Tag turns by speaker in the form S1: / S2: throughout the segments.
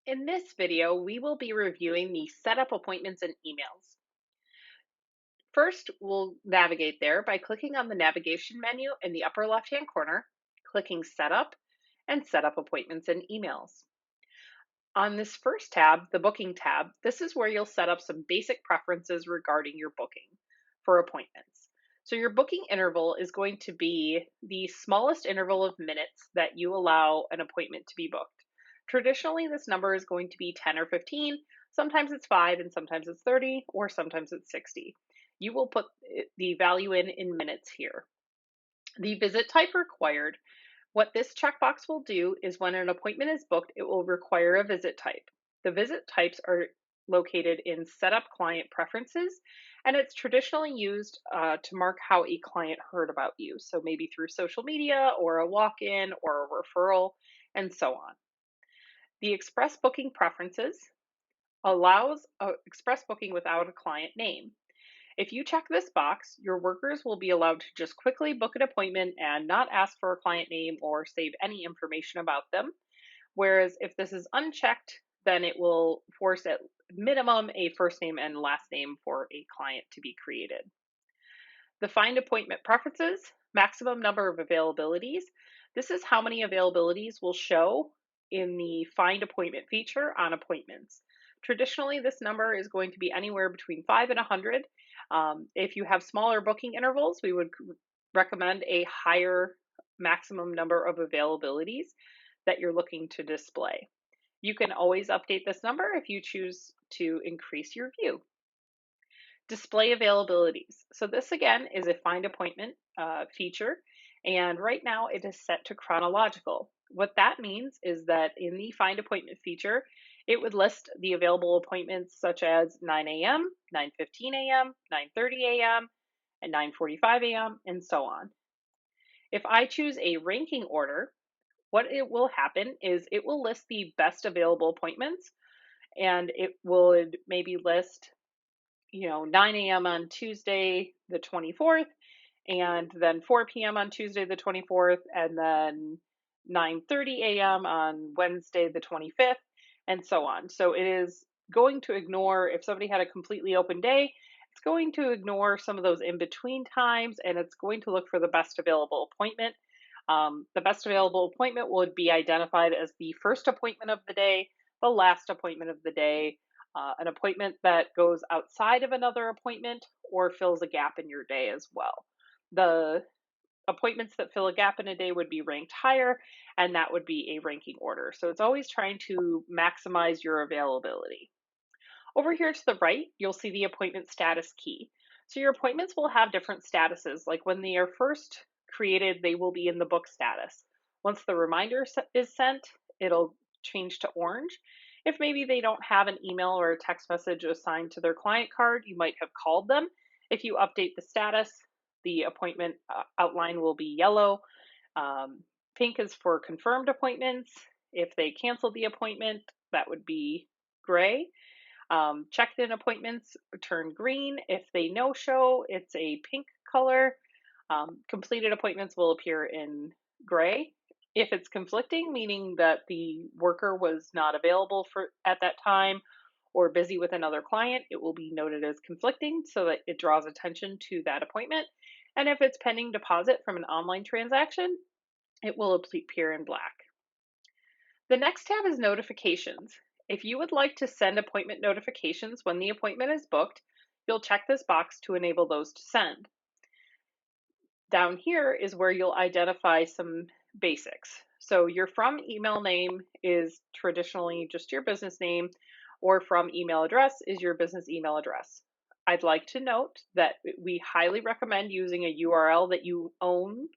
S1: In this video, we will be reviewing the setup appointments and emails. First, we'll navigate there by clicking on the navigation menu in the upper left-hand corner, clicking Setup, and Set up Appointments and Emails. On this first tab, the Booking tab, this is where you'll set up some basic preferences regarding your booking for appointments. So your booking interval is going to be the smallest interval of minutes that you allow an appointment to be booked. Traditionally, this number is going to be 10 or 15. Sometimes it's 5 and sometimes it's 30 or sometimes it's 60. You will put the value in minutes here. The visit type required. What this checkbox will do is when an appointment is booked, it will require a visit type. The visit types are located in Setup Client Preferences, and it's traditionally used to mark how a client heard about you. So maybe through social media or a walk-in or a referral, and so on. The Express Booking Preferences allows express booking without a client name. If you check this box, your workers will be allowed to just quickly book an appointment and not ask for a client name or save any information about them. Whereas if this is unchecked, then it will force at minimum a first name and last name for a client to be created. The Find Appointment Preferences, maximum number of availabilities. This is how many availabilities will show in the Find Appointment feature on appointments. Traditionally, this number is going to be anywhere between 5 and 100. If you have smaller booking intervals, we would recommend a higher maximum number of availabilities that you're looking to display. You can always update this number if you choose to increase your view. Display availabilities. So this again is a find appointment feature, and right now it is set to chronological. What that means is that in the find appointment feature, it would list the available appointments such as 9 a.m., 9:15 a.m., 9:30 a.m., and 9:45 a.m., and so on. If I choose a ranking order, what it will happen is it will list the best available appointments, and it would maybe list 9 a.m. on Tuesday the 24th, and then 4 p.m. on Tuesday the 24th, and then 9:30 a.m. on Wednesday the 25th, and so on. So it is going to ignore, if somebody had a completely open day, it's going to ignore some of those in between times, and it's going to look for the best available appointment. The best available appointment would be identified as the first appointment of the day, the last appointment of the day, an appointment that goes outside of another appointment or fills a gap in your day as well. The appointments that fill a gap in a day would be ranked higher, and that would be a ranking order. So it's always trying to maximize your availability. Over here to the right, you'll see the appointment status key. So your appointments will have different statuses. Like when they are first created, they will be in the book status. Once the reminder is sent, it'll change to orange. If maybe they don't have an email or a text message assigned to their client card, you might have called them. If you update the status, the appointment outline will be yellow. Pink is for confirmed appointments. If they cancel the appointment, that would be gray. Checked in appointments turn green. If they no show, it's a pink color. Completed appointments will appear in gray. If it's conflicting, meaning that the worker was not available at that time or busy with another client, it will be noted as conflicting so that it draws attention to that appointment. And if it's pending deposit from an online transaction, it will appear in black. The next tab is notifications. If you would like to send appointment notifications when the appointment is booked, you'll check this box to enable those to send. Down here is where you'll identify some basics. So your from email name is traditionally just your business name, or from email address is your business email address. I'd like to note that we highly recommend using a URL that you own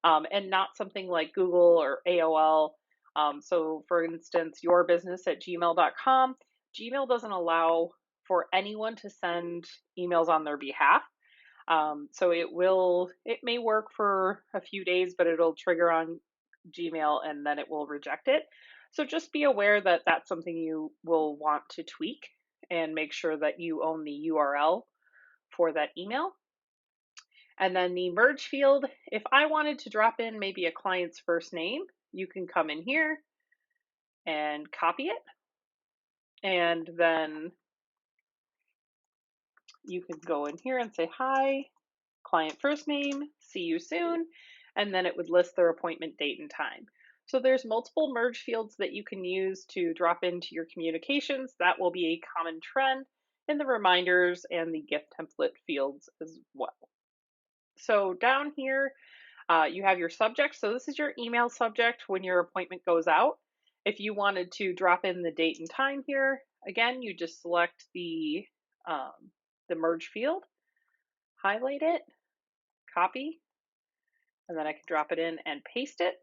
S1: and not something like Google or AOL. So for instance, yourbusiness@gmail.com, Gmail doesn't allow for anyone to send emails on their behalf. So it may work for a few days, but it'll trigger on Gmail and then it will reject it. So just be aware that that's something you will want to tweak and make sure that you own the URL for that email. And then the merge field, if I wanted to drop in maybe a client's first name, you can come in here and copy it. And then you could go in here and say, hi, client first name, see you soon, and then it would list their appointment date and time. So there's multiple merge fields that you can use to drop into your communications. That will be a common trend in the reminders and the gift template fields as well. So down here, you have your subject. So this is your email subject when your appointment goes out. If you wanted to drop in the date and time here, again, you just select the merge field, highlight it, copy, and then I can drop it in and paste it.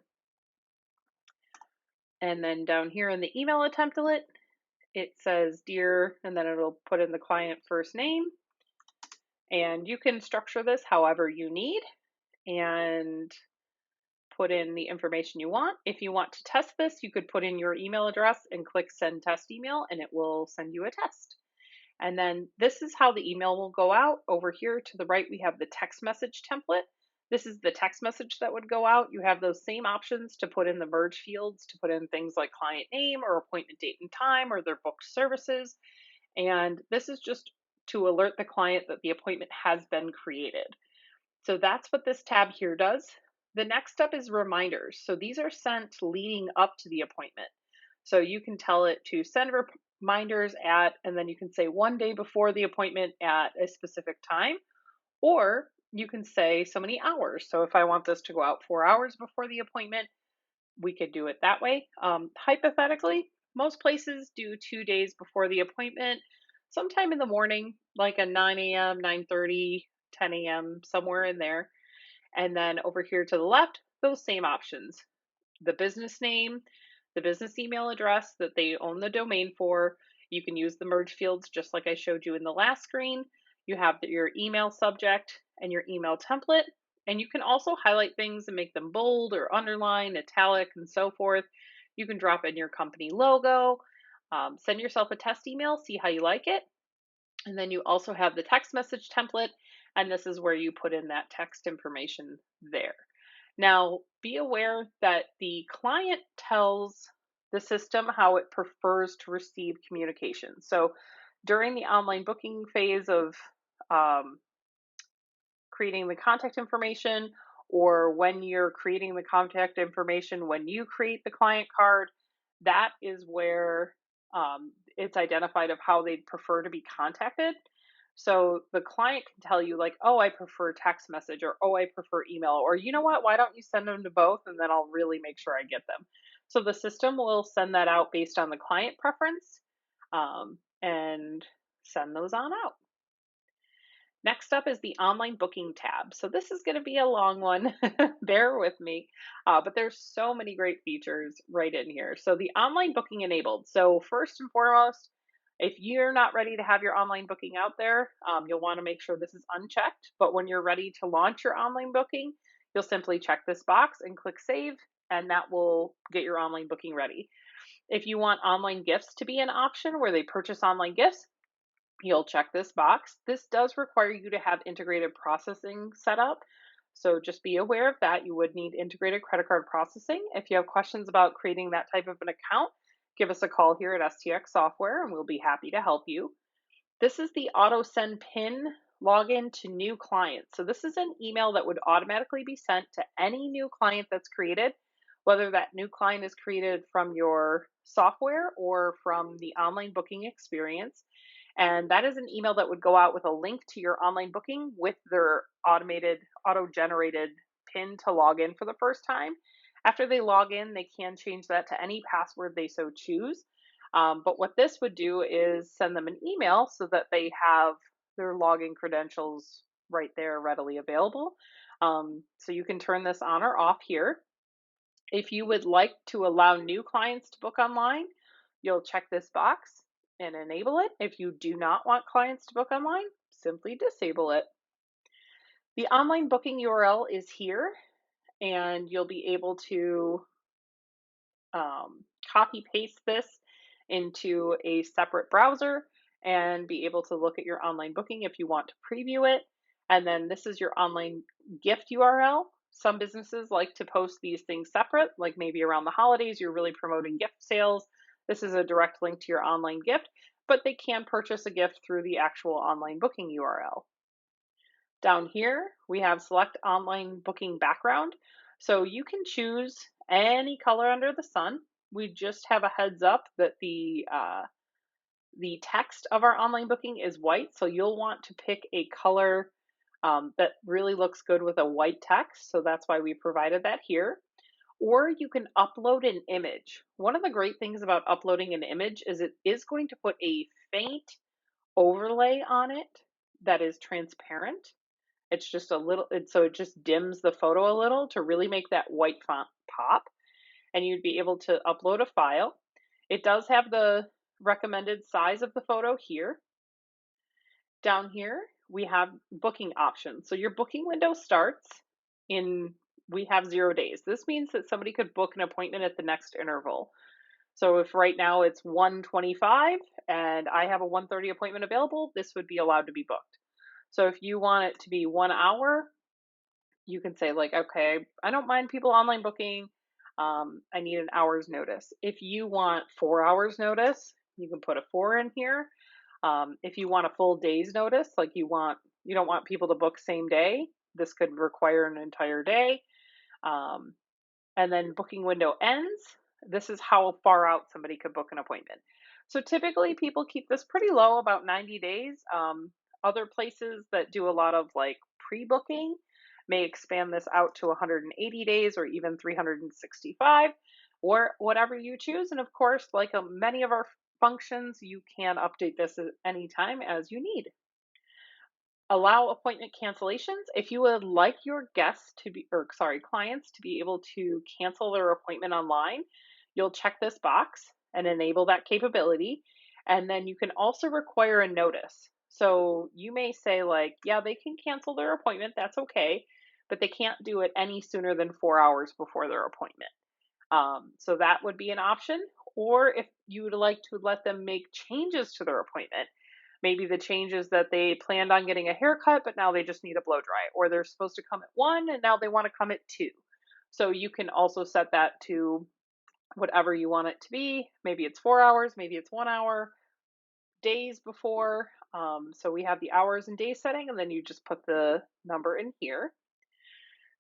S1: And then down here in the email template, it says dear, and then it'll put in the client first name. And you can structure this however you need and put in the information you want. If you want to test this, you could put in your email address and click send test email, and it will send you a test. And then this is how the email will go out. Over here to the right, we have the text message template. This is the text message that would go out. You have those same options to put in the merge fields, to put in things like client name or appointment date and time or their booked services. And this is just to alert the client that the appointment has been created. So that's what this tab here does. The next step is reminders. So these are sent leading up to the appointment. So you can tell it to send reminders at, and then you can say 1 day before the appointment at a specific time, or you can say so many hours. So if I want this to go out 4 hours before the appointment, we could do it that way. Hypothetically, most places do 2 days before the appointment, sometime in the morning, like a 9 a.m., 9:30, 10 a.m., somewhere in there. And then over here to the left, those same options. The business name, the business email address that they own the domain for. You can use the merge fields just like I showed you in the last screen. You have your email subject and your email template. And you can also highlight things and make them bold or underline, italic, and so forth. You can drop in your company logo, send yourself a test email, see how you like it. And then you also have the text message template, and this is where you put in that text information there. Now, be aware that the client tells the system how it prefers to receive communication. So during the online booking phase of creating the contact information, or when you're creating the contact information, when you create the client card, that is where it's identified of how they'd prefer to be contacted. So the client can tell you like, oh, I prefer text message, or oh, I prefer email, or you know what, why don't you send them to both, and then I'll really make sure I get them. So the system will send that out based on the client preference, and send those on out. Next up is the online booking tab. So this is going to be a long one. Bear with me, but there's so many great features right in here. So the online booking enabled. So first and foremost, if you're not ready to have your online booking out there, you'll want to make sure this is unchecked. But when you're ready to launch your online booking, you'll simply check this box and click save, and that will get your online booking ready. If you want online gifts to be an option where they purchase online gifts, you'll check this box. This does require you to have integrated processing set up. So just be aware of that. You would need integrated credit card processing. If you have questions about creating that type of an account, give us a call here at STX Software and we'll be happy to help you. This is the auto send pin login to new clients. So this is an email that would automatically be sent to any new client that's created, whether that new client is created from your software or from the online booking experience. And that is an email that would go out with a link to your online booking with their automated, auto-generated PIN to log in for the first time. After they log in, they can change that to any password they so choose. But what this would do is send them an email so that they have their login credentials right there readily available. So you can turn this on or off here. If you would like to allow new clients to book online, you'll check this box and enable it. If you do not want clients to book online, simply disable it. The online booking URL is here, and you'll be able to copy paste this into a separate browser and be able to look at your online booking if you want to preview it. And then this is your online gift URL. Some businesses like to post these things separate, like maybe around the holidays, you're really promoting gift sales. This is a direct link to your online gift, but they can purchase a gift through the actual online booking URL. Down here, we have select online booking background. So you can choose any color under the sun. We just have a heads up that the text of our online booking is white, so you'll want to pick a color that really looks good with a white text. So that's why we provided that here. Or you can upload an image. One of the great things about uploading an image is it is going to put a faint overlay on it that is transparent. It's just a little, so it just dims the photo a little to really make that white font pop. And you'd be able to upload a file. It does have the recommended size of the photo here. Down here, we have booking options. So your booking window starts we have 0 days. This means that somebody could book an appointment at the next interval. So if right now it's 1:25 and I have a 1:30 appointment available, this would be allowed to be booked. So if you want it to be 1 hour, you can say like, okay, I don't mind people online booking. I need an hour's notice. If you want 4 hours notice, you can put a 4 in here. If you want a full day's notice, like you don't want people to book same day, this could require an entire day. And then booking window ends. This is how far out somebody could book an appointment. So typically people keep this pretty low, about 90 days. Other places that do a lot of like pre-booking may expand this out to 180 days or even 365, or whatever you choose. And of course, like many of our functions, you can update this at any time as you need. Allow appointment cancellations. If you would like your clients to be able to cancel their appointment online, you'll check this box and enable that capability. And then you can also require a notice. So you may say like, yeah, they can cancel their appointment. That's okay, but they can't do it any sooner than 4 hours before their appointment. So that would be an option. Or if you would like to let them make changes to their appointment, maybe the change is that they planned on getting a haircut, but now they just need a blow dry, or they're supposed to come at 1 and now they want to come at 2. So you can also set that to whatever you want it to be. Maybe it's 4 hours, maybe it's 1 hour, days before. So we have the hours and day setting, and then you just put the number in here.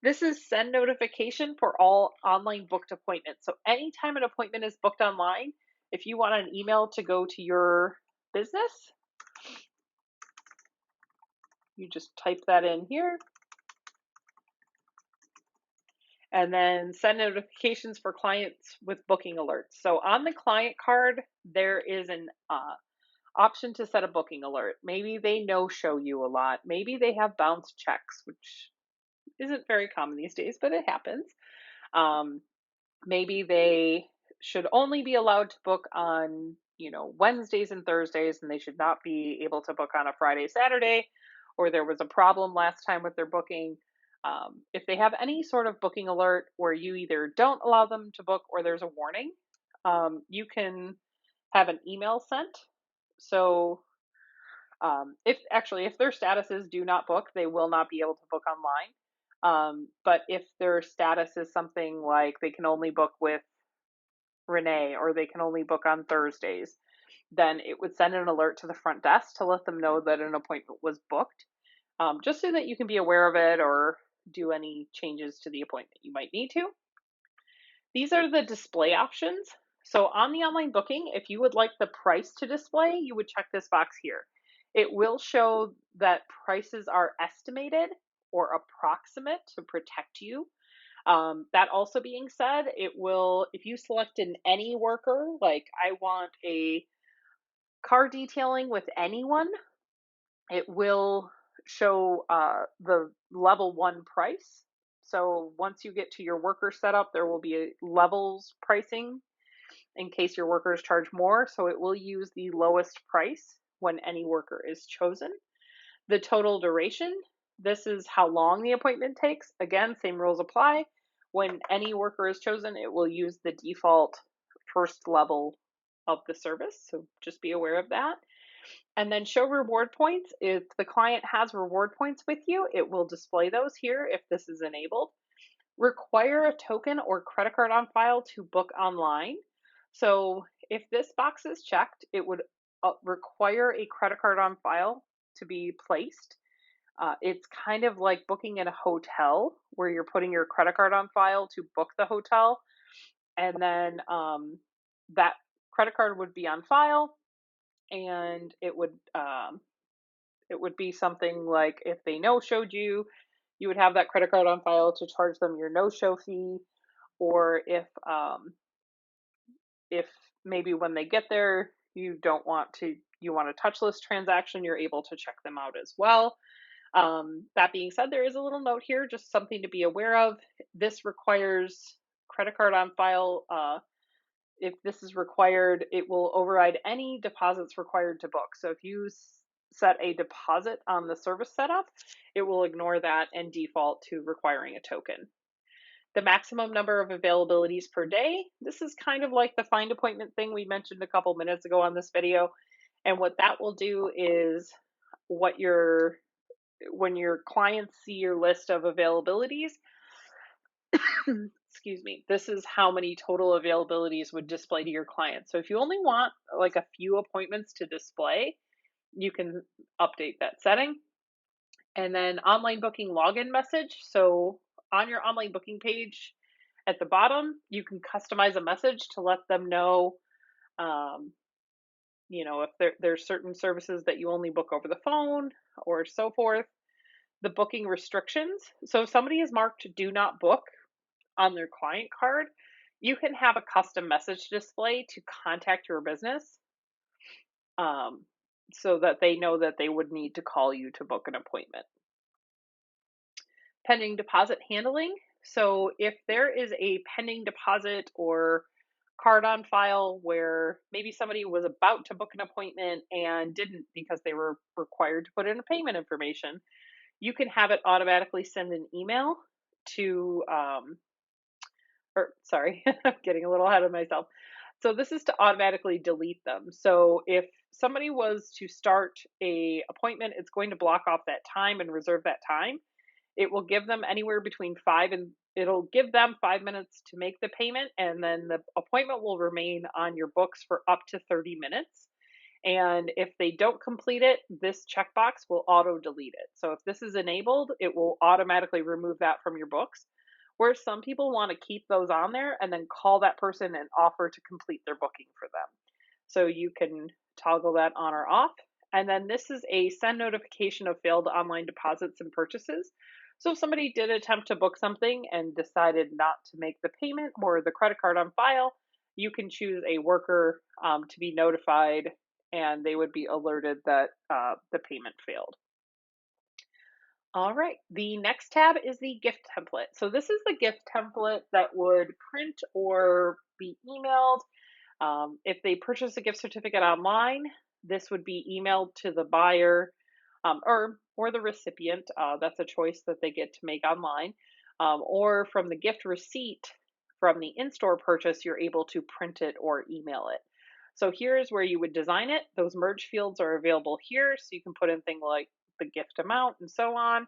S1: This is send notification for all online booked appointments. So anytime an appointment is booked online, if you want an email to go to your business, you just type that in here. And then send notifications for clients with booking alerts. So on the client card, there is an option to set a booking alert. Maybe they no-show you a lot. Maybe they have bounce checks, which isn't very common these days, but it happens. Maybe they should only be allowed to book on, Wednesdays and Thursdays, and they should not be able to book on a Friday, Saturday, or there was a problem last time with their booking. If they have any sort of booking alert where you either don't allow them to book or there's a warning, you can have an email sent. So if their status is do not book, they will not be able to book online. But if their status is something like they can only book with Renee or they can only book on Thursdays, then it would send an alert to the front desk to let them know that an appointment was booked, just so that you can be aware of it or do any changes to the appointment you might need to. These are the display options. So on the online booking, if you would like the price to display, you would check this box here. It will show that prices are estimated or approximate to protect you. That also being said, it will, if you select an any worker, like I want a car detailing with anyone, it will show the level 1 price. So once you get to your worker setup, there will be a levels pricing in case your workers charge more. So it will use the lowest price when any worker is chosen. The total duration, this is how long the appointment takes. Again, same rules apply. When any worker is chosen, it will use the default first level of the service. So just be aware of that. And then show reward points. If the client has reward points with you, it will display those here if this is enabled. Require a token or credit card on file to book online. So if this box is checked, it would require a credit card on file to be placed. It's kind of like booking in a hotel where you're putting your credit card on file to book the hotel, and then that credit card would be on file, and it would be something like if they no-showed you, you would have that credit card on file to charge them your no-show fee, or if maybe when they get there you don't want to, you want a touchless transaction, you're able to check them out as well. That being said, there is a little note here, just something to be aware of. This requires credit card on file. If this is required, it will override any deposits required to book. So if you set a deposit on the service setup, it will ignore that and default to requiring a token. The maximum number of availabilities per day. This is kind of like the find appointment thing we mentioned a couple minutes ago on this video. And what that will do is when your clients see your list of availabilities, excuse me, this is how many total availabilities would display to your clients. So if you only want like a few appointments to display, you can update that setting. And then online booking login message. So on your online booking page at the bottom, you can customize a message to let them know, if there's certain services that you only book over the phone or so forth. The booking restrictions. So if somebody is marked do not book on their client card, you can have a custom message display to contact your business, so that they know that they would need to call you to book an appointment. Pending deposit handling. So if there is a pending deposit or card on file where maybe somebody was about to book an appointment and didn't because they were required to put in a payment information, you can have it automatically send an email to, I'm getting a little ahead of myself. So this is to automatically delete them. So if somebody was to start a appointment, it's going to block off that time and reserve that time. It will give them anywhere between it'll give them 5 minutes to make the payment, and then the appointment will remain on your books for up to 30 minutes. And if they don't complete it, this checkbox will auto delete it. So if this is enabled, it will automatically remove that from your books. Where some people want to keep those on there and then call that person and offer to complete their booking for them. So you can toggle that on or off. And then this is a send notification of failed online deposits and purchases. So if somebody did attempt to book something and decided not to make the payment or the credit card on file, you can choose a worker to be notified, and they would be alerted that the payment failed. All right, the next tab is the gift template. So this is the gift template that would print or be emailed. If they purchase a gift certificate online, this would be emailed to the buyer or the recipient. That's a choice that they get to make online. Or from the gift receipt from the in-store purchase, you're able to print it or email it. So here's where you would design it. Those merge fields are available here, so you can put in things like the gift amount and so on.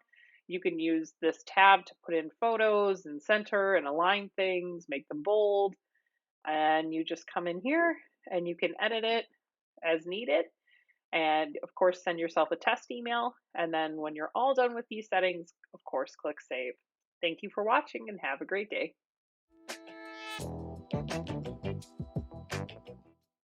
S1: You can use this tab to put in photos and center and align things, make them bold, and you just come in here and you can edit it as needed. And of course, send yourself a test email. And then when you're all done with these settings, of course, click save. Thank you for watching and have a great day.